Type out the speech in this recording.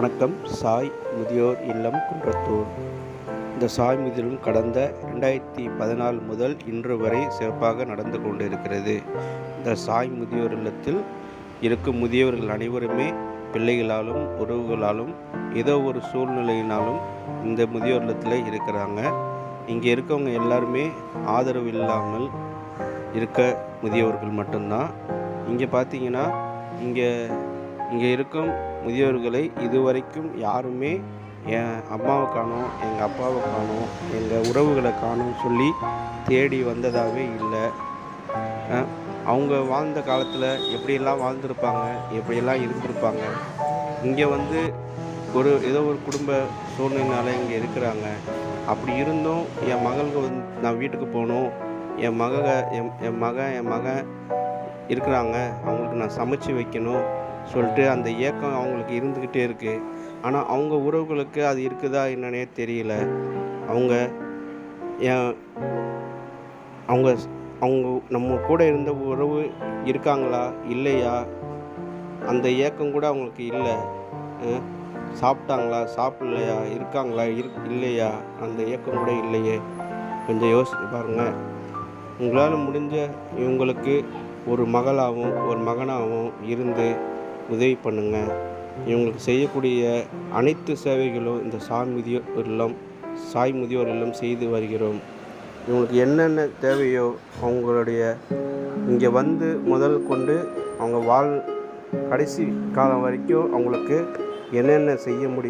வணக்கம். சாய் முதியோர் இல்லம் குன்றத்தூர். இந்த சாய் முதியோர் இல்லம் கடந்த 2014 முதல் இன்று வரை சிறப்பாக நடந்து கொண்டிருக்கிறது. இந்த சாய் முதியோர் இல்லத்தில் இருக்கும் முதியவர்கள் அனைவருமே பிள்ளைகளாலும் உறவுகளாலும் ஏதோ ஒரு சூழ்நிலையினாலும் இந்த முதியோர் இல்லத்தில் இருக்கிறாங்க. இங்கே இருக்கவங்க எல்லாருமே ஆதரவு இல்லாமல் இருக்க முதியவர்கள் மட்டும்தான். இங்கே பார்த்தீங்கன்னா இங்கே இருக்கும் முதியோர்களை இதுவரைக்கும் யாருமே என் அம்மாவை காணோம், எங்கள் அப்பாவை காணோம், எங்கள் உறவுகளை காணோம் சொல்லி தேடி வந்ததாகவே இல்லை. அவங்க வாழ்ந்த காலத்தில் எப்படியெல்லாம் வாழ்ந்திருப்பாங்க, எப்படியெல்லாம் இருந்திருப்பாங்க. இங்கே ஏதோ ஒரு குடும்ப சூழ்நிலைனால இங்கே இருக்கிறாங்க. அப்படி இருந்தும் என் மகளுக்கு நான் வீட்டுக்கு போகணும், என் மகன் இருக்கிறாங்க, அவங்களுக்கு நான் சமைச்சு வைக்கணும் சொல்லிட்டு அந்த ஏக்கம் அவங்களுக்கு இருந்துக்கிட்டே இருக்குது. ஆனால் அவங்க உறவுகளுக்கு அது இருக்குதா என்னன்னே தெரியல. அவங்க அவங்க அவங்க நம்ம கூட இருந்த உறவு இருக்காங்களா இல்லையா, அந்த ஏக்கம் கூட அவங்களுக்கு இல்லை. சாப்பிட்டாங்களா சாப்பிட்லையா, இருக்காங்களா இல்லையா, அந்த ஏக்கம் கூட இல்லையே. கொஞ்சம் யோசிச்சு பாருங்கள். உங்களால் முடிஞ்ச இவங்களுக்கு ஒரு மகளாகவும் ஒரு மகனாகவும் இருந்து உதவி பண்ணுங்கள். இவங்களுக்கு செய்யக்கூடிய அனைத்து சேவைகளும் இந்த சாய் முதியோர் இல்லம் செய்து வருகிறோம். இவங்களுக்கு என்னென்ன தேவையோ அவங்களுடைய இங்கே முதல் கொண்டு அவங்க கடைசி காலம் வரைக்கும் அவங்களுக்கு என்னென்ன செய்ய முடியும்